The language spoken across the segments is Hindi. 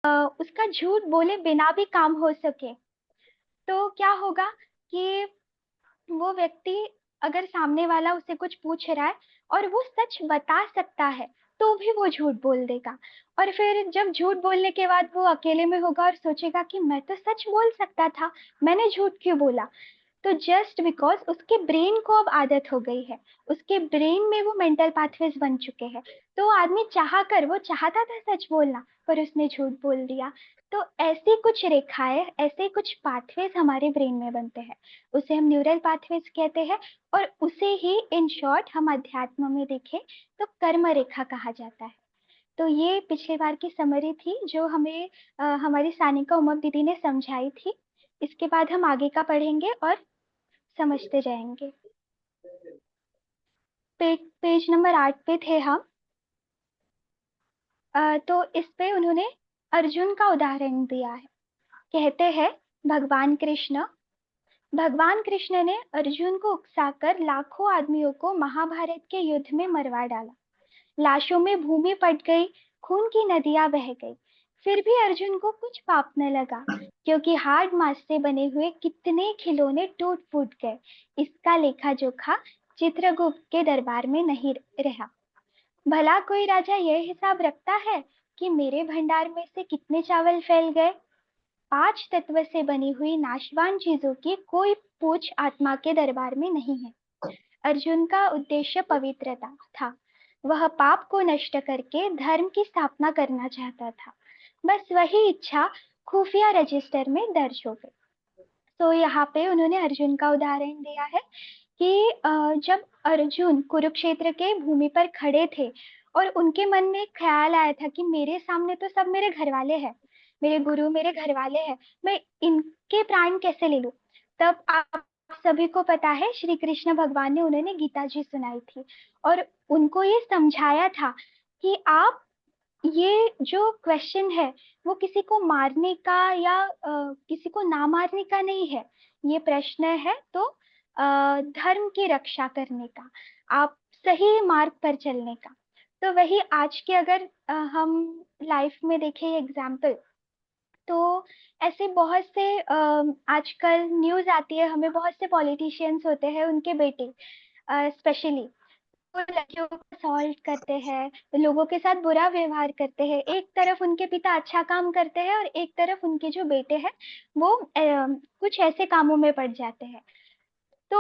उसका झूठ बोले बिना भी काम हो सके, तो क्या होगा कि वो व्यक्ति, अगर सामने वाला उससे कुछ पूछ रहा है और वो सच बता सकता है, तो भी वो झूठ बोल देगा। और फिर जब झूठ बोलने के बाद वो अकेले में होगा और सोचेगा कि मैं तो सच बोल सकता था, मैंने झूठ क्यों बोला। तो जस्ट बिकॉज उसके ब्रेन को अब आदत हो गई है, उसके ब्रेन में वो मेंटल पाथवेज बन चुके हैं, तो आदमी चाह कर, वो चाहता था सच बोलना पर उसने झूठ बोल दिया। तो ऐसी कुछ रेखाएं, ऐसे कुछ पाथवेज हमारे ब्रेन में बनते हैं, उसे हम न्यूरल पाथवेज कहते हैं। और उसे ही इन शॉर्ट हम अध्यात्म में देखें तो कर्म रेखा कहा जाता है। तो ये पिछली बार की समरी थी जो हमें हमारी सानिका उमप दीदी ने समझाई थी। इसके बाद हम आगे का पढ़ेंगे और समझते जाएंगे। पेज नंबर 8 पे थे हम। तो इस पे उन्होंने अर्जुन का उदाहरण दिया है। कहते हैं, भगवान कृष्ण ने अर्जुन को उकसाकर लाखों आदमियों को महाभारत के युद्ध में मरवा डाला। लाशों में भूमि पट गई, खून की नदियां बह गई। फिर भी अर्जुन को कुछ पाप न लगा, क्योंकि हार्ड मांस से बने हुए कितने खिलौने टूट फूट गए। इसका लेखा जोखा चित्रगुप्त के दरबार में नहीं रहा। भला कोई राजा यह हिसाब रखता है कि मेरे भंडार में से कितने चावल फैल गए। 5 तत्व से बनी हुई नाशवान चीजों की कोई पूछ आत्मा के दरबार में नहीं है। अर्जुन का उद्देश्य पवित्रता था। वह पाप को नष्ट करके धर्म की स्थापना करना चाहता था। बस वही इच्छा खुफिया रजिस्टर में दर्ज हो गई। तो यहाँ पे उन्होंने अर्जुन का उदाहरण दिया है कि जब अर्जुन कुरुक्षेत्र के भूमि पर खड़े थे और उनके मन में एक ख्याल आया था कि मेरे सामने तो सब मेरे घर वाले हैं, मेरे गुरु मेरे घर वाले हैं, मैं इनके प्राण कैसे ले लूं। तब आप सभी को पता है, श्री कृष्ण भगवान ने उन्होंने गीता जी सुनाई थी और उनको ये समझाया था कि आप, ये जो क्वेश्चन है वो किसी को मारने का या किसी को ना मारने का नहीं है। ये प्रश्न है तो धर्म की रक्षा करने का, आप सही मार्ग पर चलने का। तो वही आज के, अगर हम लाइफ में देखें एग्जाम्पल, तो ऐसे बहुत से आजकल न्यूज आती है हमें, बहुत से पॉलिटिशियंस होते हैं, उनके बेटे स्पेशली वो लड़कियों को असॉल्ट करते हैं, लोगों के साथ बुरा व्यवहार करते हैं। एक तरफ उनके पिता अच्छा काम करते हैं और एक तरफ उनके जो बेटे हैं वो कुछ ऐसे कामों में पड़ जाते हैं। तो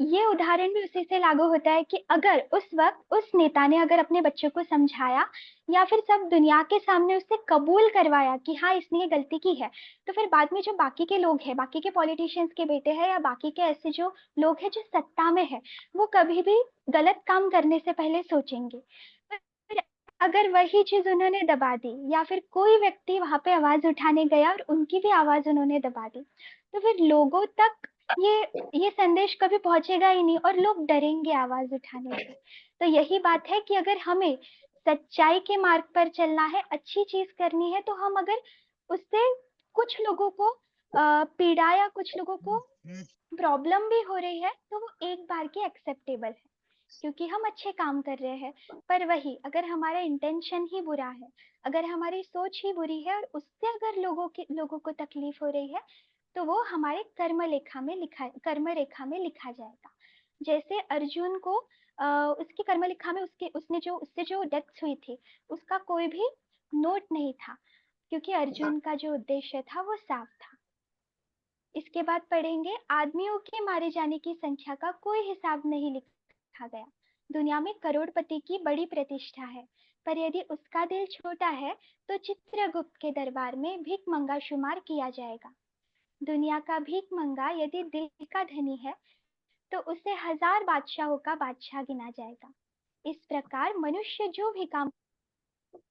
ये उदाहरण भी उसी से लागू होता है कि अगर उस वक्त उस नेता ने अगर अपने बच्चों को समझाया या फिर सब दुनिया के सामने उससे कबूल करवाया कि हाँ इसने ये गलती की है, तो फिर बाद में जो बाकी के लोग हैं, बाकी के पॉलिटिशियंस के बेटे हैं या बाकी के ऐसे जो लोग हैं जो सत्ता में है, वो कभी भी गलत काम करने से पहले सोचेंगे। फिर अगर वही चीज उन्होंने दबा दी या फिर कोई व्यक्ति वहां पे आवाज उठाने गया और उनकी भी आवाज उन्होंने दबा दी, तो फिर लोगों तक ये संदेश कभी पहुंचेगा ही नहीं और लोग डरेंगे आवाज उठाने से। तो यही बात है कि अगर हमें सच्चाई के मार्ग पर चलना है, अच्छी चीज करनी है, तो हम अगर उससे कुछ लोगों को पीड़ा या कुछ लोगों को प्रॉब्लम भी हो रही है, तो वो एक बार की एक्सेप्टेबल है, क्योंकि हम अच्छे काम कर रहे हैं। पर वही, अगर हमारा इंटेंशन ही बुरा है, अगर हमारी सोच ही बुरी है और उससे अगर लोगों को तकलीफ हो रही है, तो वो हमारे कर्म रेखा में लिखा जाएगा। जैसे अर्जुन को उसकी कर्म रेखा में उससे जो डेथ हुई थी, उसका कोई भी नोट नहीं था, क्योंकि अर्जुन का जो उद्देश्य था वो साफ था। इसके बाद पढ़ेंगे, आदमियों के मारे जाने की संख्या का कोई हिसाब नहीं लिखा गया। दुनिया में करोड़पति की बड़ी प्रतिष्ठा है, पर यदि उसका दिल छोटा है तो चित्रगुप्त के दरबार में भीख मंगा शुमार किया जाएगा। दुनिया का भीख मंगा यदि दिल का धनी है तो उसे 1000 बादशाहों का बादशाह गिना जाएगा। इस प्रकार मनुष्य जो भी काम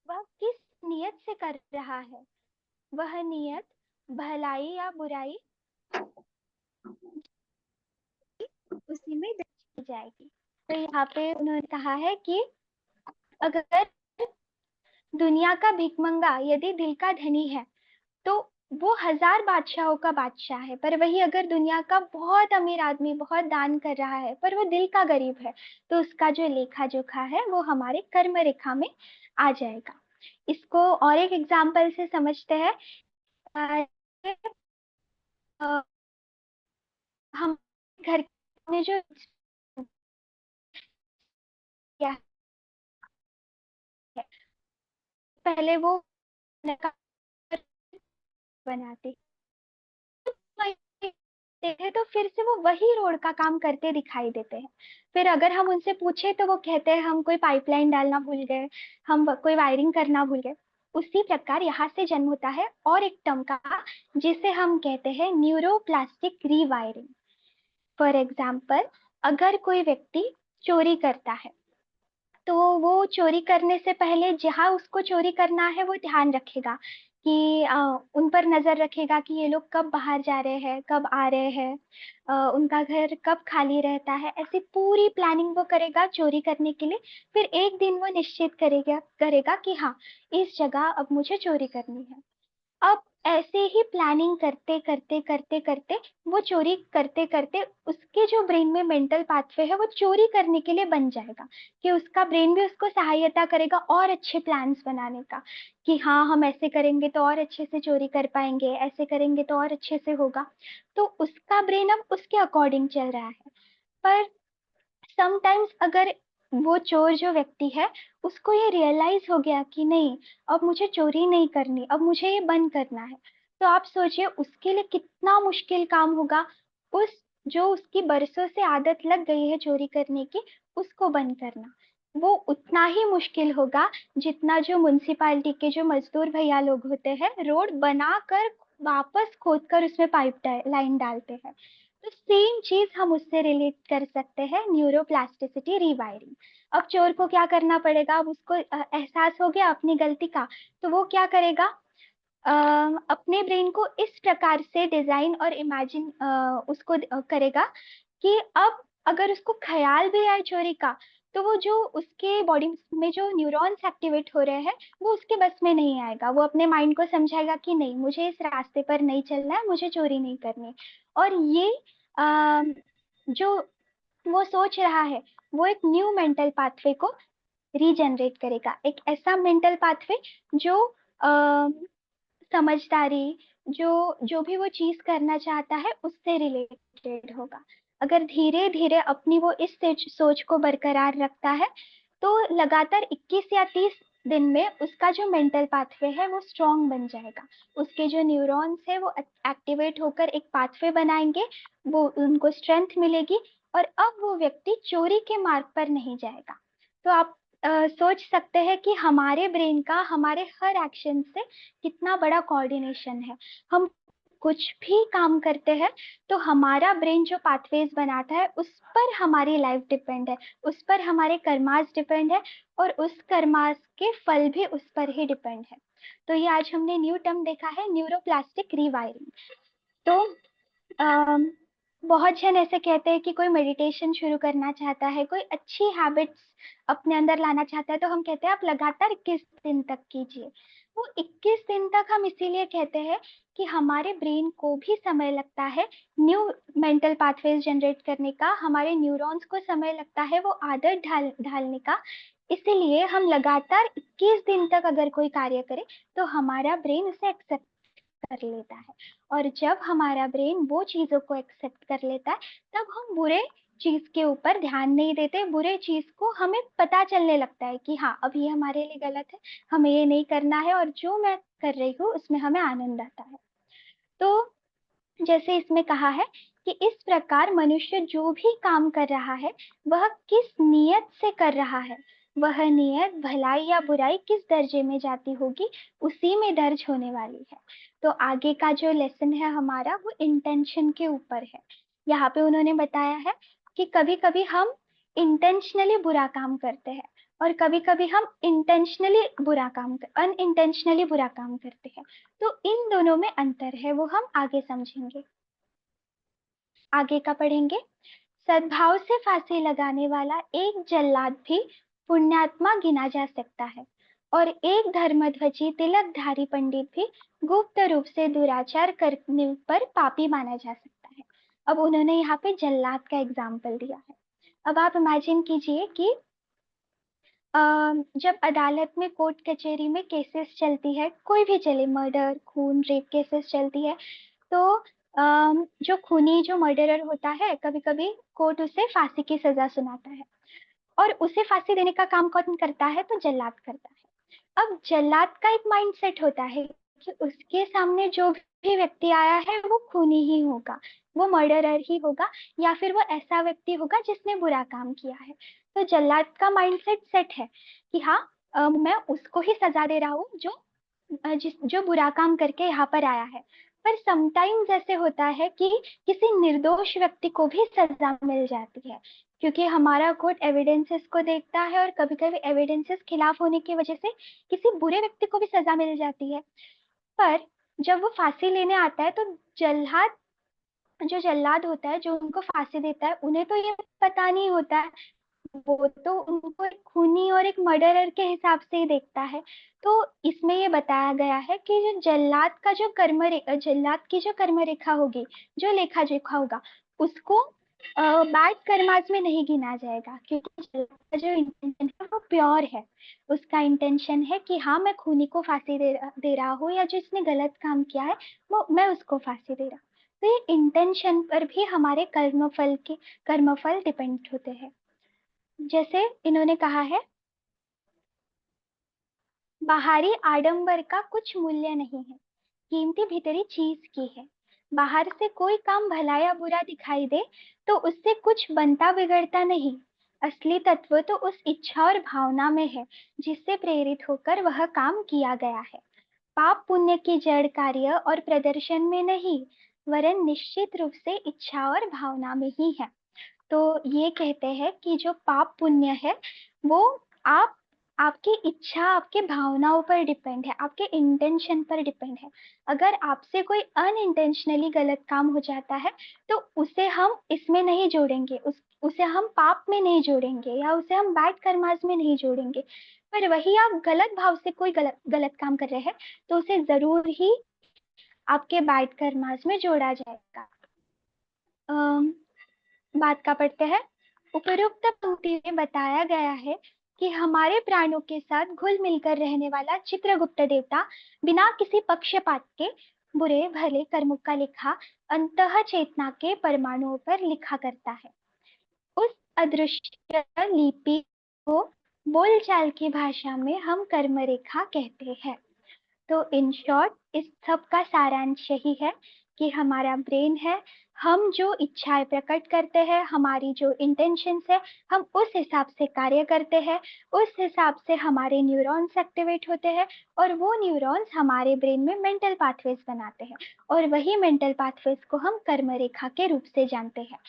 वह किस नियत से कर रहा है, वह नियत भलाई या बुराई उसी में दर्ज की जाएगी। तो यहाँ पे उन्होंने कहा है कि अगर दुनिया का भिखमंगा यदि दिल का धनी है तो वो 1000 बादशाहों का बादशाह है, पर वही अगर दुनिया का बहुत अमीर आदमी बहुत दान कर रहा है पर वो दिल का गरीब है, तो उसका जो लेखा जोखा है वो हमारे कर्म रेखा में आ जाएगा। इसको और एक एग्जाम्पल से समझते हैं। अ, हम घर में जो क्या है, पहले वो लड़का बनाते हैं तो फिर से वो वही रोड का काम करते दिखाई देते हैं। फिर अगर हम उनसे पूछे तो वो कहते हैं हम कोई पाइपलाइन डालना भूल गए, हम कोई वायरिंग करना भूल गए। उसी प्रकार यहाँ से जन्म होता है और एक टर्म का, जिसे हम कहते हैं न्यूरोप्लास्टिक रीवायरिंग। फॉर एग्जाम्पल, अगर कोई व्यक्ति चोरी करता है तो वो चोरी करने से पहले जहाँ उसको चोरी करना है वो ध्यान रखेगा कि उन पर नजर रखेगा कि ये लोग कब बाहर जा रहे हैं, कब आ रहे हैं, उनका घर कब खाली रहता है। ऐसी पूरी प्लानिंग वो करेगा चोरी करने के लिए। फिर एक दिन वो निश्चित करेगा करेगा कि हाँ, इस जगह अब मुझे चोरी करनी है। अब ऐसे ही प्लानिंग करते करते करते करते वो चोरी करते करते उसके जो ब्रेन में मेंटल पाथवे है वो चोरी करने के लिए बन जाएगा, कि उसका ब्रेन भी उसको सहायता करेगा और अच्छे प्लान्स बनाने का, कि हाँ हम ऐसे करेंगे तो और अच्छे से चोरी कर पाएंगे, ऐसे करेंगे तो और अच्छे से होगा। तो उसका ब्रेन अब उसके अकॉर्डिंग चल रहा है। पर समटाइम्स अगर वो चोर जो व्यक्ति है उसको ये रियलाइज हो गया कि नहीं, अब मुझे चोरी नहीं करनी, अब मुझे ये बंद करना है, तो आप सोचिए उसके लिए कितना मुश्किल काम होगा। उस जो उसकी बरसों से आदत लग गई है चोरी करने की, उसको बंद करना वो उतना ही मुश्किल होगा जितना जो म्युनिसिपालिटी के जो मजदूर भैया लोग होते हैं रोड बनाकर वापस खोदकर उसमें पाइप लाइन डालते हैं। तो सेम चीज हम उससे रिलेट कर सकते हैं, न्यूरोप्लास्टिसिटी रीवायरिंग। अब चोर को क्या करना पड़ेगा, अब उसको एहसास हो गया अपनी गलती का, तो वो क्या करेगा, अ, अपने ब्रेन को इस प्रकार से डिजाइन और इमेजिन उसको करेगा कि अब अगर उसको ख्याल भी आए चोरी का, तो वो जो उसके बॉडी में जो न्यूरॉन्स एक्टिवेट हो रहे हैं वो उसके बस में नहीं आएगा। वो अपने माइंड को समझाएगा कि नहीं, मुझे इस रास्ते पर नहीं चलना है, मुझे चोरी नहीं करनी। और ये अ, जो वो सोच रहा है वो एक न्यू मेंटल पाथवे को रीजनरेट करेगा, एक ऐसा मेंटल पाथवे जो समझदारी, जो जो भी वो चीज करना चाहता है उससे रिलेटेड होगा। अगर धीरे धीरे अपनी वो इस सोच को बरकरार रखता है तो लगातार 21 या 30 दिन में उसका जो मेंटल पाथवे है वो स्ट्रांग बन जाएगा। उसके जो न्यूरॉन्स है वो एक्टिवेट होकर एक पाथवे बनाएंगे, वो उनको स्ट्रेंथ मिलेगी और अब वो व्यक्ति चोरी के मार्ग पर नहीं जाएगा। तो आप सोच सकते हैं कि हमारे ब्रेन का हमारे हर एक्शन से कितना बड़ा कोऑर्डिनेशन है। हम कुछ भी काम करते हैं तो हमारा ब्रेन जो पाथवेज बनाता है उस पर हमारी लाइफ डिपेंड है, उस पर हमारे कर्मास डिपेंड है, और उस कर्मास के फल भी उस पर ही डिपेंड है। तो ये आज हमने न्यू टर्म देखा है, न्यूरोप्लास्टिक रीवायरिंग। तो अम, बहुत जन ऐसे कहते हैं कि कोई मेडिटेशन शुरू करना चाहता है, कोई अच्छी हैबिट्स अपने अंदर लाना चाहता है, तो हम कहते हैं आप लगातार 21 दिन तक कीजिए। वो 21 दिन तक हम इसीलिए कहते हैं कि हमारे ब्रेन को भी समय लगता है न्यू मेंटल पाथवेज जनरेट करने का, हमारे न्यूरॉन्स को समय लगता है वो आदत ढालने का। इसीलिए हम लगातार 21 दिन तक अगर कोई कार्य करे तो हमारा ब्रेन उसे एक्सेप्ट कर लेता है। और जब हमारा ब्रेन वो चीजों को एक्सेप्ट कर लेता है तब हम बुरे चीज के ऊपर ध्यान नहीं देते, बुरे चीज को हमें पता चलने लगता है कि हाँ अब ये हमारे लिए गलत है, हमें ये नहीं करना है, और जो मैं कर रही हूँ उसमें हमें आनंद आता है। तो जैसे इसमें कहा है कि इस प्रकार मनुष्य जो भी काम कर रहा है वह किस नियत से कर रहा है, वह नियत भलाई या बुराई किस दर्जे में जाती होगी उसी में दर्ज होने वाली है। तो आगे का जो लेसन है हमारा वो इंटेंशन के ऊपर है। यहाँ पे उन्होंने बताया है कि कभी कभी हम इंटेंशनली बुरा काम करते हैं और कभी कभी हम इंटेंशनली अनइंटेंशनली बुरा काम करते हैं। तो इन दोनों में अंतर है, वो हम आगे समझेंगे। आगे का पढ़ेंगे। सद्भाव से फांसी लगाने वाला एक जल्लाद भी पुण्यात्मा गिना जा सकता है और एक धर्मध्वजी तिलकधारी पंडित भी गुप्त रूप से दुराचार करने पर पापी माना जा सकता है। अब उन्होंने यहाँ पे जल्लाद का एग्जाम्पल दिया है। अब आप इमेजिन कीजिए कि जब अदालत में कोर्ट कचहरी में केसेस चलती है, कोई भी चले, मर्डर, खून, रेप केसेस चलती है, तो जो खूनी, जो मर्डरर होता है, कभी कभी कोर्ट उसे फांसी की सजा सुनाता है। और उसे फांसी देने का काम कौन करता है? तो जल्लाद करता है। अब जल्लाद का एक माइंडसेट होता है कि उसके सामने जो भी व्यक्ति आया है वो खूनी ही होगा, वो मर्डरर ही होगा, या फिर वो ऐसा व्यक्ति होगा जिसने बुरा काम किया है। तो जल्लाद का माइंडसेट सेट है कि हाँ, मैं उसको ही सजा दे रहा हूँ जो जो बुरा काम करके यहाँ पर आया है। पर समटाइम्स ऐसे होता है कि किसी निर्दोष व्यक्ति को भी सजा मिल जाती है, क्योंकि हमारा कोर्ट एविडेंसेस को देखता है, और कभी कभी एविडेंसेस खिलाफ होने की वजह से किसी बुरे व्यक्ति को भी सजा मिल जाती है। पर जब वो फांसी लेने आता है, तो जल्लाद, जो जल्लाद होता है, जो उनको फांसी देता है, उन्हें तो ये पता नहीं होता है, वो तो उनको एक खूनी और एक मर्डरर के हिसाब से ही देखता है। तो इसमें ये बताया गया है कि जो जल्लाद का जो जल्लाद की जो कर्म रेखा होगी, जो लेखा जोखा होगा, उसको बैड कर्मास में नहीं गिना जाएगा, क्योंकि जल्लाद का जो इंटेंशन है वो प्योर है। उसका इंटेंशन है कि हाँ, मैं खूनी को फांसी दे रहा हूँ, या जिसने गलत काम किया है वो मैं उसको फांसी दे रहा हूँ। तो ये इंटेंशन पर भी हमारे कर्मफल डिपेंड होते हैं। जैसे इन्होंने कहा है, बाहरी आडंबर का कुछ मूल्य नहीं है, कीमती भीतरी चीज की है। बाहर से कोई काम भला या बुरा दिखाई दे तो उससे कुछ बनता बिगड़ता नहीं। असली तत्व तो उस इच्छा और भावना में है जिससे प्रेरित होकर वह काम किया गया है। पाप पुण्य की जड़ कार्य और प्रदर्शन में नहीं, वरन निश्चित रूप से इच्छा और भावना में ही है। तो ये कहते हैं कि जो पाप पुण्य है वो आप आपकी इच्छा, आपके भावनाओं पर डिपेंड है, आपके इंटेंशन पर डिपेंड है। अगर आपसे कोई अनइंटेंशनली गलत काम हो जाता है तो उसे हम इसमें नहीं जोड़ेंगे, उसे हम पाप में नहीं जोड़ेंगे, या उसे हम बैड कर्मास में नहीं जोड़ेंगे। पर वही आप गलत भाव से कोई गलत गलत काम कर रहे हैं तो उसे जरूर ही आपके बैड कर्मास में जोड़ा जाएगा। बात का पढ़ते हैं। उपरोक्त पंक्ति में बताया गया है कि हमारे प्राणों के साथ घुल मिलकर रहने वाला चित्रगुप्त देवता बिना किसी पक्षपात के बुरे भले कर्मों का लेखा अंतः चेतना के परमाणुओं पर लिखा करता है। उस अदृश्य लिपि को बोलचाल की भाषा में हम कर्म रेखा कहते हैं। तो इन शॉर्ट इस सब का सारांश यही है कि हमारा ब्रेन है, हम जो इच्छाएं प्रकट करते हैं, हमारी जो इंटेंशंस है, हम उस हिसाब से कार्य करते हैं, उस हिसाब से हमारे न्यूरॉन्स एक्टिवेट होते हैं, और वो न्यूरॉन्स हमारे ब्रेन में मेंटल पाथवेज बनाते हैं, और वही मेंटल पाथवेज को हम कर्म रेखा के रूप से जानते हैं।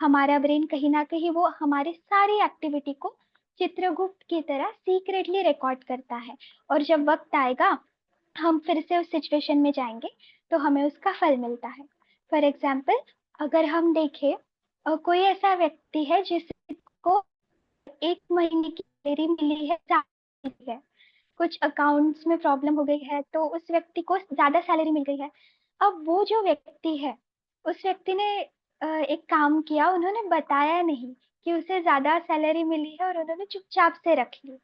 हमारा ब्रेन कहीं ना कहीं वो हमारी सारी एक्टिविटी को चित्रगुप्त की तरह सीक्रेटली रिकॉर्ड करता है, और जब वक्त आएगा हम फिर से उस सिचुएशन में जाएंगे तो हमें उसका फल मिलता है। फॉर एग्जाम्पल, अगर हम देखें, कोई ऐसा व्यक्ति है जिसको 1 महीने की सैलरी मिली है, मिली है, कुछ अकाउंट्स में प्रॉब्लम हो गई है तो उस व्यक्ति को ज्यादा सैलरी मिल गई है। अब वो जो व्यक्ति है, उस व्यक्ति ने एक काम किया, उन्होंने बताया नहीं कि उसे ज्यादा सैलरी मिली है, और उन्होंने चुपचाप से रख ली।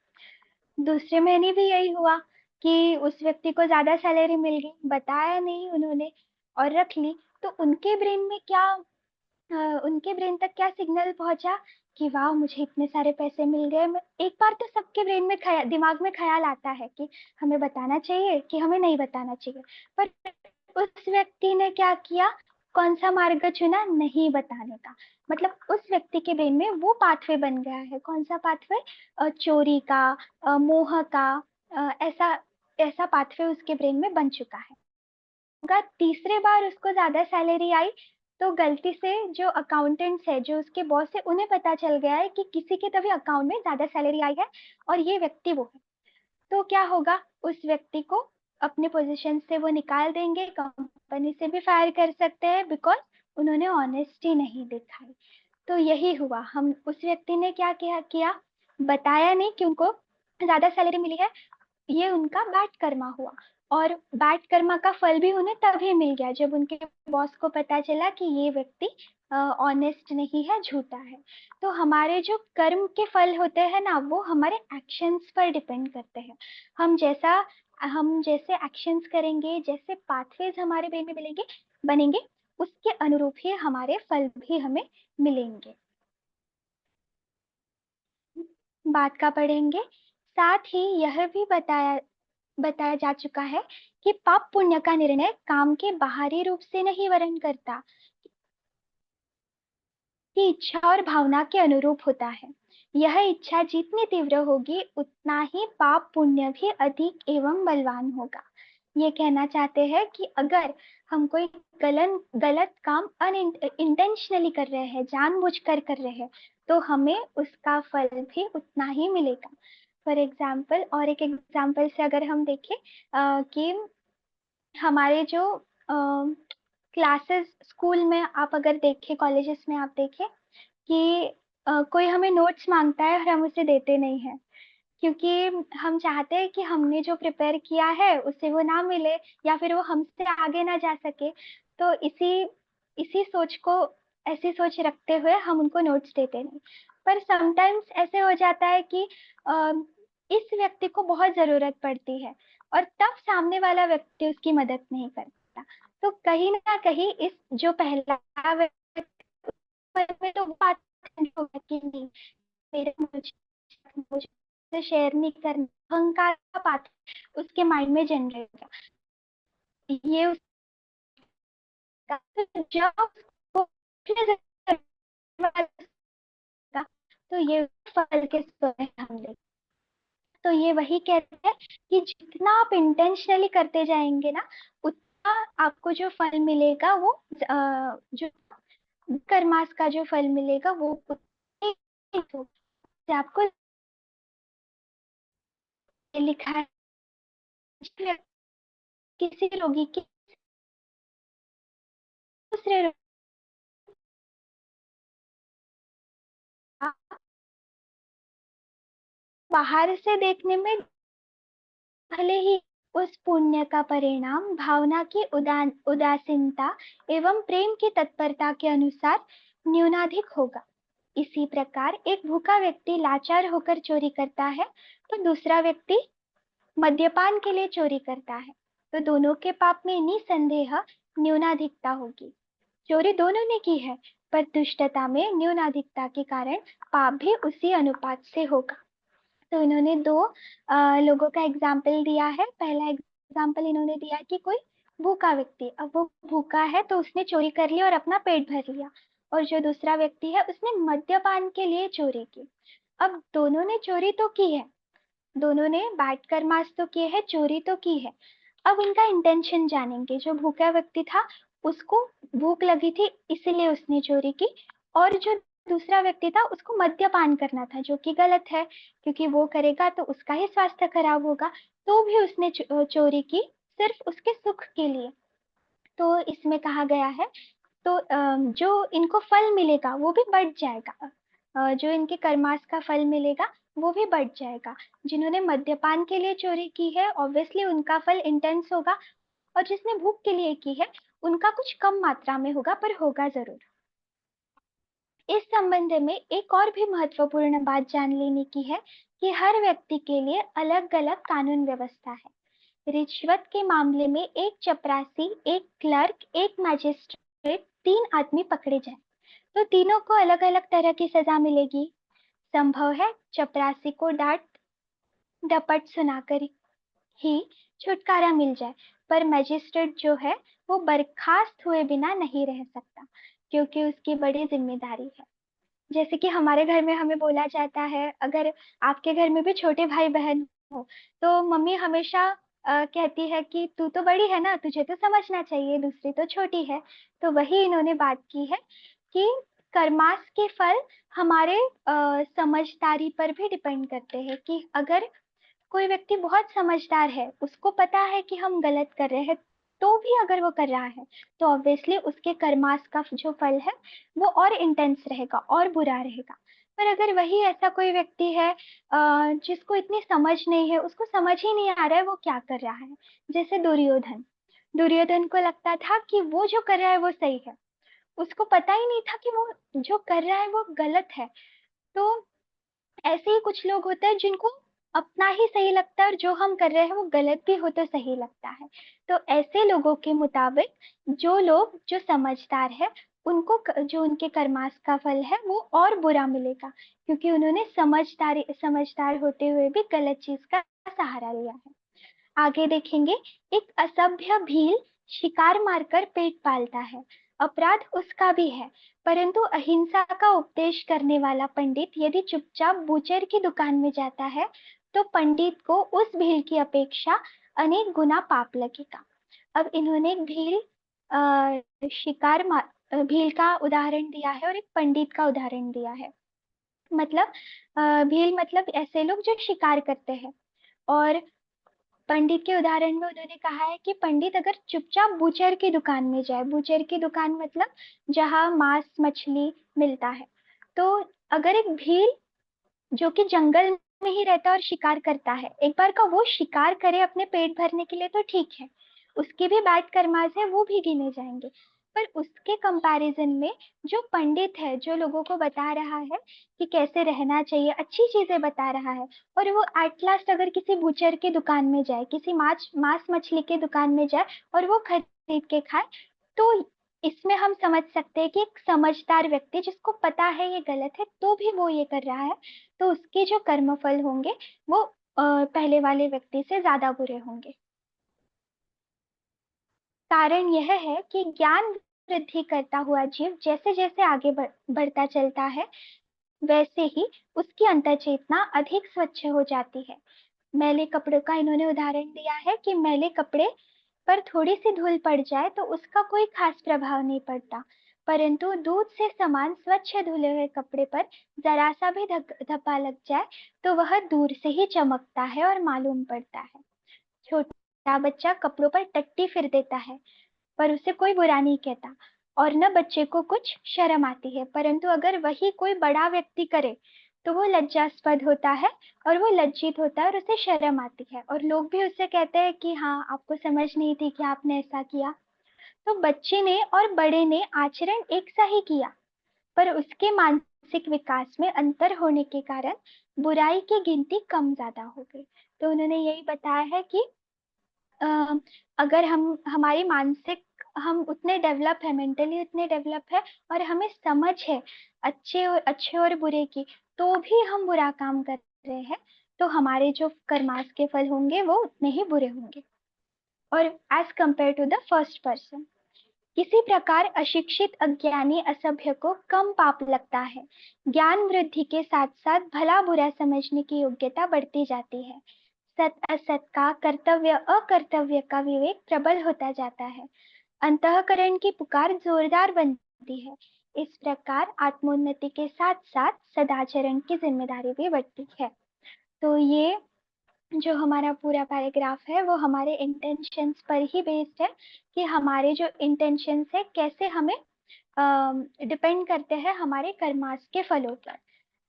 दूसरे महीने भी यही हुआ कि उस व्यक्ति को ज्यादा सैलरी मिल गई, बताया नहीं उन्होंने और रख ली। तो उनके ब्रेन तक क्या सिग्नल पहुंचा कि वाह, मुझे इतने सारे पैसे मिल गए। एक बार तो सबके ब्रेन में दिमाग में ख्याल आता है कि हमें बताना चाहिए कि हमें नहीं बताना चाहिए। पर उस व्यक्ति ने क्या किया, कौन सा मार्ग चुना? नहीं बताने का। मतलब उस व्यक्ति के ब्रेन में वो पाथवे बन गया है। कौन सा पाथवे? चोरी का, मोह का, ऐसा ऐसा पाथवे उसके ब्रेन में बन चुका है। अगर तीसरे बार उसको ज्यादा सैलरी आई तो गलती से जो अकाउंटेंट्स है, जो उसके बॉस है, उन्हें पता चल गया है कि किसी के तभी अकाउंट में ज्यादा सैलरी आई है और ये व्यक्ति वो है। तो क्या होगा, उस व्यक्ति को अपने पोजीशन से वो निकाल देंगे, कंपनी से भी फायर कर सकते हैं, बिकॉज उन्होंने ऑनेस्टी नहीं दिखाई। तो यही हुआ, हम उस व्यक्ति ने क्या किया, बताया नहीं कि उनको ज्यादा सैलरी मिली है, ये उनका बैड कर्मा हुआ। और बैड कर्मा का फल भी उन्हें तभी मिल गया जब उनके बॉस को पता चला कि ये व्यक्ति ऑनेस्ट नहीं है, झूठा है। तो हमारे जो कर्म के फल होते हैं ना, वो हमारे एक्शंस पर डिपेंड करते हैं। हम जैसा हम जैसे एक्शंस करेंगे, जैसे पाथवेज हमारे वे में मिलेंगे बनेंगे, उसके अनुरूप ही हमारे फल भी हमें मिलेंगे। बात का पढ़ेंगे। साथ ही यह भी बताया बताया जा चुका है कि पाप पुण्य का निर्णय काम के बाहरी रूप से नहीं वर्ण करता, की इच्छा और भावना के अनुरूप होता है। यह इच्छा जितनी तीव्र होगी उतना ही पाप पुण्य भी अधिक एवं बलवान होगा। ये कहना चाहते हैं कि अगर हम कोई गलत काम इंटेंशनली कर रहे हैं, जानबूझकर कर रहे हैं, तो हमें उसका फल भी उतना ही मिलेगा। फॉर एग्जाम्पल, और एक एग्जाम्पल से अगर हम देखें कि हमारे जो क्लासेस स्कूल में आप अगर देखें, कॉलेजेस में आप देखें कि कोई हमें नोट्स मांगता है और हम उसे देते नहीं हैं, क्योंकि हम चाहते हैं कि हमने जो प्रिपेयर किया है उसे वो ना मिले, या फिर वो हमसे आगे ना जा सके। तो इसी इसी सोच को ऐसी सोच रखते हुए हम उनको नोट्स देते नहीं। पर समटाइम्स ऐसे हो जाता है कि अ, इस व्यक्ति को बहुत जरूरत पड़ती है और तब सामने वाला व्यक्ति उसकी मदद नहीं करता। तो कहीं ना कहीं इस जो पहला में तो बात होगा कि नहीं, मेरे मुझे शेयर नहीं करना, अहंकार का बात उसके माइंड में जनरेट होगा। ये उसका तो जब उसको तो ये फल के सोने हम देख। तो ये वही कहते हैं कि जितना आप इंटेंशनली करते जाएंगे ना, उतना आपको जो फल मिलेगा वो जो कर्मास का जो फल मिलेगा वो उतना ही होगा। आपको लिखा है किसी रोगी की दूसरे रोगी बाहर से देखने में भले ही उस पुण्य का परिणाम भावना की उदासीनता एवं प्रेम की तत्परता के अनुसार न्यूनाधिक होगा। इसी प्रकार एक भूखा व्यक्ति लाचार होकर चोरी करता है, तो दूसरा व्यक्ति मद्यपान के लिए चोरी करता है, तो दोनों के पाप में निसंदेह न्यूनाधिकता होगी। चोरी दोनों ने की है, पर दुष्टता में न्यूनाधिकता के कारण पाप भी उसी अनुपात से होगा। तो इन्होंने दो लोगों का एग्जाम्पल दिया है। पहला एग्जाम्पल इन्होंने दिया कि कोई भूखा व्यक्ति, अब वो भूखा है तो उसने चोरी कर लिया और अपना पेट भर लिया, और जो दूसरा व्यक्ति है उसने मद्यपान के लिए चोरी की। अब दोनों ने चोरी तो की है, दोनों ने बैड कर्मास तो किए हैं, चोरी तो की है। अब इनका इंटेंशन जानेंगे। जो भूखा व्यक्ति था उसको भूख लगी थी इसीलिए उसने चोरी की, और जो दूसरा व्यक्ति था उसको मद्यपान करना था, जो कि गलत है, क्योंकि वो करेगा तो उसका ही स्वास्थ्य खराब होगा। तो भी उसने चोरी की सिर्फ उसके सुख के लिए। तो इसमें कहा गया है, तो जो इनको फल मिलेगा वो भी बढ़ जाएगा। जो इनके कर्मास का फल मिलेगा वो भी बढ़ जाएगा। जिन्होंने मद्यपान के लिए चोरी की है ऑब्वियसली उनका फल इंटेंस होगा, और जिसने भूख के लिए की है उनका कुछ कम मात्रा में होगा, पर होगा जरूर। इस संबंध में एक और भी महत्वपूर्ण बात जान लेने की है कि हर व्यक्ति के लिए अलग अलग कानून व्यवस्था है। रिश्वत के मामले में एक चपरासी, एक क्लर्क, एक मैजिस्ट्रेट, तीन आदमी पकड़े जाए तो तीनों को अलग अलग तरह की सजा मिलेगी। संभव है चपरासी को डांट डपट सुनाकर ही छुटकारा मिल जाए, पर मजिस्ट्रेट जो है वो बर्खास्त हुए बिना नहीं रह सकता, क्योंकि उसकी बड़ी जिम्मेदारी है। जैसे कि हमारे घर में हमें बोला जाता है, अगर आपके घर में भी छोटे भाई बहन हो तो मम्मी हमेशा कहती है कि तू तो बड़ी है ना, तुझे तो समझना चाहिए, दूसरी तो छोटी है। तो वही इन्होंने बात की है कि कर्मास के फल हमारे समझदारी पर भी डिपेंड करते हैं। कि अगर कोई व्यक्ति बहुत समझदार है, उसको पता है कि हम गलत कर रहे हैं, तो भी अगर वो कर रहा है तो ऑब्वियसली उसके कर्मास का जो फल है वो और इंटेंस रहेगा और बुरा रहेगा। पर अगर वही ऐसा कोई व्यक्ति है जिसको इतनी समझ नहीं है, उसको समझ ही नहीं आ रहा है वो क्या कर रहा है, जैसे दुर्योधन। दुर्योधन को लगता था कि वो जो कर रहा है वो सही है, उसको पता ही नहीं था कि वो जो कर रहा है वो गलत है। तो ऐसे ही कुछ लोग होते हैं जिनको अपना ही सही लगता है और जो हम कर रहे हैं वो गलत भी हो तो सही लगता है। तो ऐसे लोगों के मुताबिक जो लोग जो समझदार है, उनको जो उनके कर्मास का फल है वो और बुरा मिलेगा, क्योंकि उन्होंने समझदार होते हुए भी गलत चीज का सहारा लिया है। आगे देखेंगे, एक असभ्य भील शिकार मारकर पेट पालता है, अपराध उसका भी है, परंतु अहिंसा का उपदेश करने वाला पंडित यदि चुपचाप बूचर की दुकान में जाता है तो पंडित को उस भील की अपेक्षा अनेक गुना पाप लगेगा। अब इन्होंने एक भील का उदाहरण दिया है और एक पंडित का उदाहरण दिया है। मतलब भील मतलब ऐसे लोग जो शिकार करते हैं, और पंडित के उदाहरण में उन्होंने कहा है कि पंडित अगर चुपचाप बूचर की दुकान में जाए, बूचर की दुकान मतलब जहाँ मांस मछली मिलता है, तो अगर एक भील जो कि जंगल में ही रहता है और शिकार करता है, एक बार का वो शिकार करे अपने पेट भरने के लिए तो ठीक है, उसके भी बैड कर्मास है वो भी गिने जाएंगे। पर उसके कंपैरिजन में जो पंडित है, जो लोगों को बता रहा है कि कैसे रहना चाहिए, अच्छी चीजें बता रहा है, और वो एट लास्ट अगर किसी बूचर की दुकान में जाए, किसी मांस मछली की दुकान में जाए और वो खरीद के खाए, तो इसमें हम समझ सकते हैं कि एक समझदार व्यक्ति जिसको पता है ये गलत है तो भी वो ये कर रहा है, तो उसके जो कर्मफल होंगे वो पहले वाले व्यक्ति से ज्यादा बुरे होंगे। कारण यह है कि ज्ञान वृद्धि करता हुआ जीव जैसे जैसे आगे बढ़ता चलता है, वैसे ही उसकी अंतर्चेतना अधिक स्वच्छ हो जाती है। मैले कपड़े का इन्होंने उदाहरण दिया है कि मैले कपड़े पर थोड़ी सी धूल पड़ जाए तो उसका कोई खास प्रभाव नहीं पड़ता, परंतु दूध से समान स्वच्छ धुले हुए कपड़े पर जरा सा भी धब्बा लग जाए तो वह दूर से ही चमकता है और मालूम पड़ता है। छोटा बच्चा कपड़ों पर टट्टी फिर देता है, पर उसे कोई बुरा नहीं कहता और न बच्चे को कुछ शर्म आती है, परंतु अगर वही कोई बड़ा व्यक्ति करे तो वो लज्जास्पद होता है और वो लज्जित होता है और उसे शर्म आती है, और लोग भी उससे कहते हैं कि हाँ आपको समझ नहीं थी कि आपने ऐसा किया। तो बच्चे ने और बड़े ने आचरण एक सा ही किया, पर उसके मानसिक विकास में अंतर होने के कारण बुराई की गिनती कम ज्यादा हो गई। तो उन्होंने यही बताया है कि अ, अगर हम हमारी मानसिक हम उतने डेवलप है, मेंटली उतने डेवलप है और हमें समझ है अच्छे और बुरे की, तो भी हम बुरा काम कर रहे हैं, तो हमारे जो कर्मास के फल होंगे वो उतने ही बुरे होंगे। और as compare to the first person, किसी प्रकार अशिक्षित अज्ञानी असभ्य को कम पाप लगता है। ज्ञान वृद्धि के साथ साथ भला बुरा समझने की योग्यता बढ़ती जाती है। सत असत का, कर्तव्य अकर्तव्य का विवेक प्रबल होता जाता है। अंतःकरण की पुकार जोरदार बनती है। इस प्रकार आत्मोन्नति के साथ साथ सदाचरण की जिम्मेदारी भी बढ़ती है। तो ये जो हमारा पूरा पैराग्राफ है वो हमारे इंटेंशंस पर ही बेस्ड है, कि हमारे जो इंटेंशंस है कैसे हमें डिपेंड करते हैं हमारे कर्मास के फलों पर।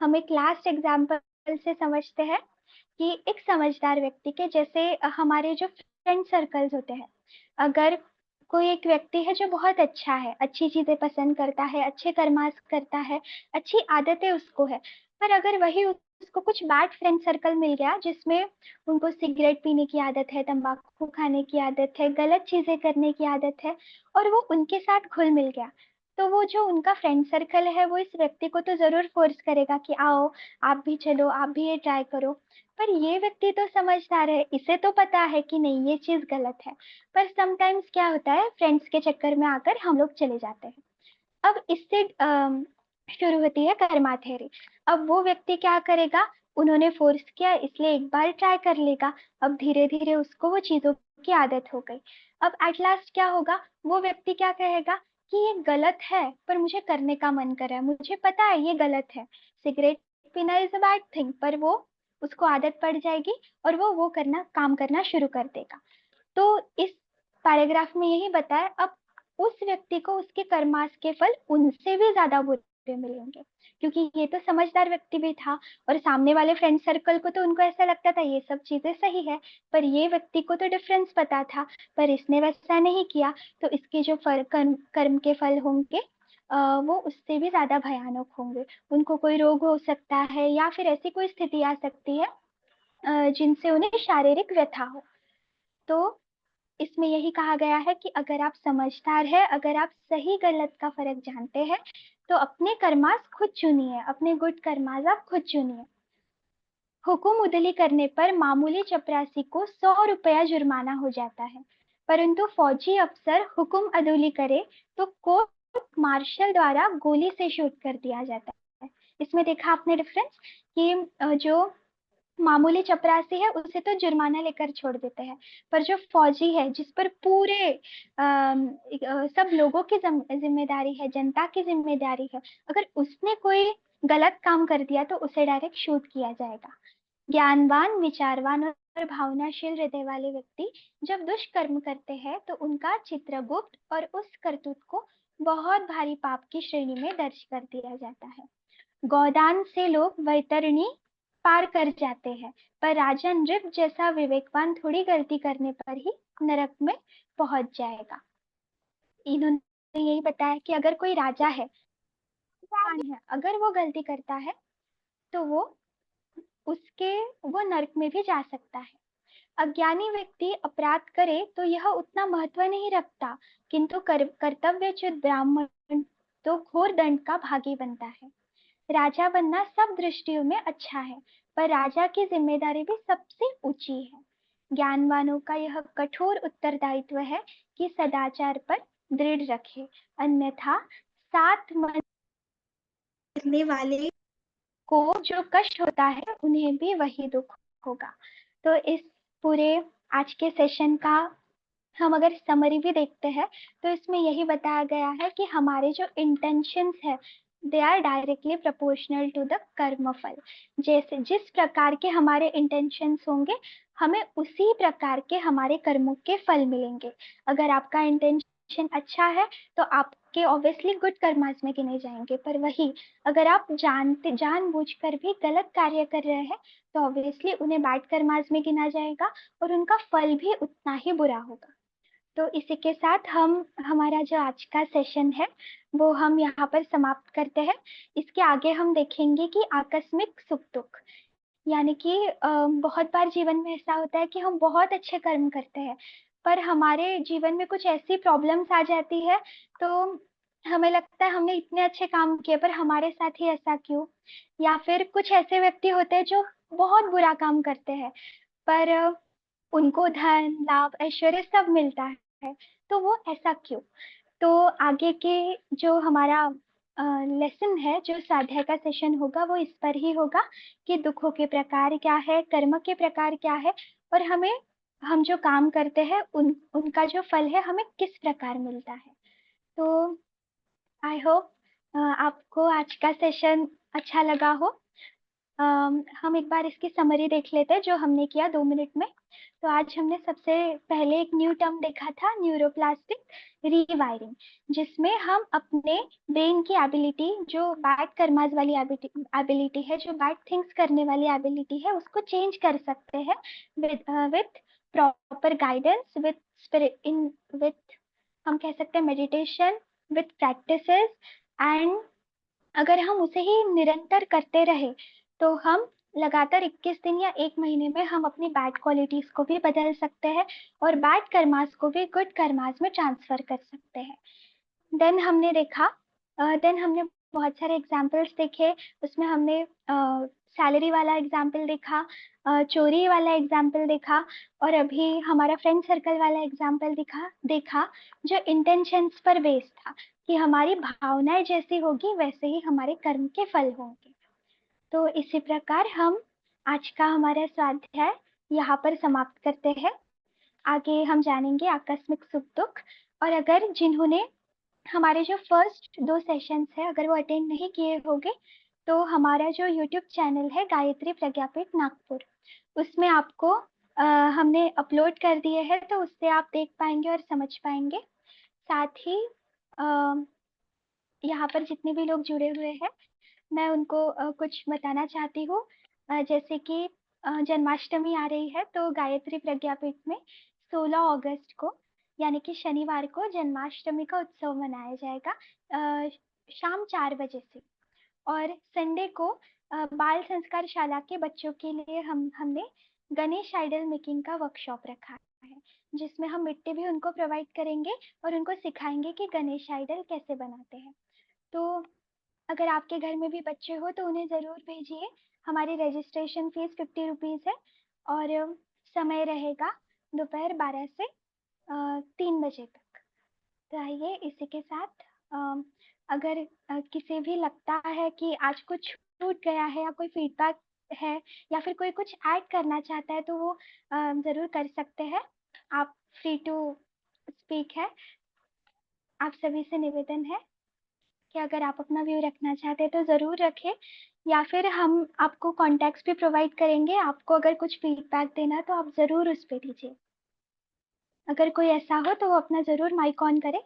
हम एक लास्ट एग्जाम्पल से समझते हैं कि एक समझदार व्यक्ति के जैसे हमारे जो फ्रेंड सर्कल्स होते हैं, अगर कोई एक व्यक्ति है जो बहुत अच्छा है, अच्छी चीजें पसंद करता है, अच्छे कर्मास करता है, अच्छी आदतें उसको है, पर अगर वही उसको कुछ बैड फ्रेंड सर्कल मिल गया जिसमें उनको सिगरेट पीने की आदत है, तंबाकू खाने की आदत है, गलत चीजें करने की आदत है, और वो उनके साथ घुल मिल गया, तो वो जो उनका फ्रेंड सर्कल है वो इस व्यक्ति को तो जरूर फोर्स करेगा कि आओ आप भी चलो, आप भी ये ट्राई करो। पर ये व्यक्ति तो समझदार है, इसे तो पता है कि नहीं ये चीज गलत है, पर समटाइम्स क्या होता है फ्रेंड्स के चक्कर में आकर हम लोग चले जाते हैं। अब इससे शुरू होती है कर्मा थ्योरी। अब वो व्यक्ति क्या करेगा, उन्होंने फोर्स किया इसलिए एक बार ट्राई कर लेगा, अब धीरे धीरे उसको वो चीजों की आदत हो गई। अब एट लास्ट क्या होगा, वो व्यक्ति क्या कहेगा कि ये गलत है पर मुझे करने का मन कर रहा है, मुझे पता है ये गलत है, सिगरेट पीना इज अ बैड थिंग, पर वो उसको आदत पड़ जाएगी और वो करना काम करना शुरू कर देगा। तो इस पैराग्राफ में यही बताया। अब उस व्यक्ति को उसके कर्मास के फल उनसे भी ज्यादा बुरे पे मिलेंगे, क्योंकि ये तो समझदार व्यक्ति भी था और सामने वाले फ्रेंड सर्कल को तो उनको ऐसा लगता था ये सब चीजें सही है, पर ये व्यक्ति को तो डिफरेंस पता था, पर इसने वैसा नहीं किया, तो इसके जो कर्म के फल होंगे वो उससे भी ज्यादा भयानक होंगे। उनको कोई रोग हो सकता है या फिर ऐसी कोई स्थिति आ सकती है जिनसे उन्हें शारीरिक व्यथा हो। तो इसमें यही कहा गया है कि अगर आप समझदार है, अगर आप सही गलत का फर्क जानते हैं, तो अपने कर्मास खुद चुनिए, अपने गुड कर्मास आप खुद चुनिए। हुकुम उदली करने पर मामूली चपरासी को 100 रुपया जुर्माना हो जाता है, परंतु फौजी अफसर हुकुम अदुली करे तो कोर्ट मार्शल द्वारा गोली से शूट कर दिया जाता है। इसमें देखा आपने डिफरेंस कि जो मामूली चपरासी है उसे तो जुर्माना लेकर छोड़ देते हैं, पर जो फौजी है जिस पर पूरे सब लोगों की जिम्मेदारी है, जनता की जिम्मेदारी है, अगर उसने कोई गलत काम कर दिया तो उसे डायरेक्ट शूट किया जाएगा। ज्ञानवान, विचारवान और भावनाशील हृदय वाले व्यक्ति जब दुष्कर्म करते हैं तो उनका चित्रगुप्त और उस करतूत को बहुत भारी पाप की श्रेणी में दर्ज कर दिया जाता है। गोदान से लोग वैतरणी पार कर जाते हैं, पर राजा नृप जैसा विवेकवान थोड़ी गलती करने पर ही नरक में पहुंच जाएगा। इन्होंने यही बताया कि अगर कोई राजा है, अगर वो गलती करता है तो उसके वो नरक में भी जा सकता है। अज्ञानी व्यक्ति अपराध करे तो यह उतना महत्व नहीं रखता, किंतु कर्तव्यच्युत ब्राह्मण तो घोर दंड का भागी बनता है। राजा बनना सब दृष्टियों में अच्छा है, पर राजा की जिम्मेदारी भी सबसे ऊंची है। ज्ञानवानों का यह कठोर उत्तरदायित्व है कि सदाचार पर दृढ़ रखे, अन्यथा साथ मरने वाले को जो कष्ट होता है उन्हें भी वही दुख होगा। तो इस पूरे आज के सेशन का हम अगर समरी भी देखते हैं तो इसमें यही बताया गया है कि हमारे जो इंटेंशंस है they are directly proportional to the कर्मफल। जैसे जिस प्रकार के हमारे इंटेंशंस होंगे, हमें उसी प्रकार के हमारे कर्मों के फल मिलेंगे। अगर आपका इंटेंशन अच्छा है तो आपके ऑब्वियसली गुड कर्मास में गिने जाएंगे, पर वही अगर आप जानबूझकर भी गलत कार्य कर रहे हैं तो ऑब्वियसली उन्हें बैड कर्मास में गिना जाएगा और उनका फल भी उतना ही बुरा होगा। तो इसी के साथ हम हमारा जो आज का सेशन है वो हम यहाँ पर समाप्त करते हैं। इसके आगे हम देखेंगे कि आकस्मिक सुख दुख, यानी कि बहुत बार जीवन में ऐसा होता है कि हम बहुत अच्छे कर्म करते हैं, पर हमारे जीवन में कुछ ऐसी प्रॉब्लम्स आ जाती है, तो हमें लगता है हमने इतने अच्छे काम किए पर हमारे साथ ही ऐसा क्यों। या फिर कुछ ऐसे व्यक्ति होते हैं जो बहुत बुरा काम करते हैं, पर उनको धन लाभ ऐश्वर्य सब मिलता है, तो वो ऐसा क्यों। तो आगे के जो हमारा लेसन है, जो स्वाध्याय का सेशन होगा वो इस पर ही होगा कि दुखों के प्रकार क्या है, कर्म के प्रकार क्या है, और हमें हम जो काम करते हैं उनका जो फल है हमें किस प्रकार मिलता है। तो आई होप आपको आज का सेशन अच्छा लगा हो। हम एक बार इसकी समरी देख लेते हैं जो हमने किया 2 मिनट में। तो आज हमने सबसे पहले एक न्यू टर्म देखा था, न्यूरोप्लास्टिक रीवायरिंग, जिसमें हम अपने ब्रेन की एबिलिटी, जो बैड कर्माज वाली एबिलिटी है, जो बैड थिंग्स करने वाली एबिलिटी है, उसको चेंज कर सकते हैं with proper guidance, with spirit in, with हम कह सकते हैं मेडिटेशन, विथ प्रैक्टिसेस, एंड अगर हम उसे ही निरंतर करते रहे तो हम लगातार 21 दिन या 1 महीने में हम अपनी बैड क्वालिटीज को भी बदल सकते हैं और बैड कर्मास को भी गुड कर्मास में ट्रांसफर कर सकते हैं। देन हमने देखा, देन हमने बहुत सारे एग्जाम्पल्स देखे। उसमें हमने सैलरी वाला एग्जाम्पल देखा, चोरी वाला एग्जाम्पल देखा, और अभी हमारा फ्रेंड सर्कल वाला एग्जाम्पल देखा जो इंटेंशंस पर बेस्ड था कि हमारी भावनाएं जैसी होगी वैसे ही हमारे कर्म के फल होंगे। तो इसी प्रकार हम आज का हमारा स्वाध्याय यहाँ पर समाप्त करते हैं। आगे हम जानेंगे आकस्मिक सुख दुख। और अगर जिन्होंने हमारे जो फर्स्ट 2 सेशंस है अगर वो अटेंड नहीं किए होंगे तो हमारा जो यूट्यूब चैनल है गायत्री प्रज्ञापीठ नागपुर, उसमें आपको हमने अपलोड कर दिए हैं, तो उससे आप देख पाएंगे और समझ पाएंगे। साथ ही यहाँ पर जितने भी लोग जुड़े हुए हैं, मैं उनको कुछ बताना चाहती हूँ। जैसे कि जन्माष्टमी आ रही है, तो गायत्री प्रज्ञापीठ में 16 अगस्त को यानी कि शनिवार को जन्माष्टमी का उत्सव मनाया जाएगा, शाम 4 बजे से। और संडे को बाल संस्कार शाला के बच्चों के लिए हमने गणेश आइडल मेकिंग का वर्कशॉप रखा है, जिसमें हम मिट्टी भी उनको प्रोवाइड करेंगे और उनको सिखाएंगे कि गणेश आइडल कैसे बनाते हैं। तो अगर आपके घर में भी बच्चे हो तो उन्हें ज़रूर भेजिए। हमारी रजिस्ट्रेशन फीस 50 रुपीज़ है और समय रहेगा दोपहर 12 से 3 बजे तक। तो आइए इसी के साथ अगर किसी भी लगता है कि आज कुछ छूट गया है या कोई फीडबैक है या फिर कोई कुछ ऐड करना चाहता है तो वो ज़रूर कर सकते हैं। आप फ्री टू स्पीक है। आप सभी से निवेदन है कि अगर आप अपना व्यू रखना चाहते हैं तो ज़रूर रखें, या फिर हम आपको कॉन्टैक्ट्स भी प्रोवाइड करेंगे। आपको अगर कुछ फीडबैक देना है तो आप ज़रूर उस पे दीजिए। अगर कोई ऐसा हो तो वो अपना ज़रूर माइक ऑन करे।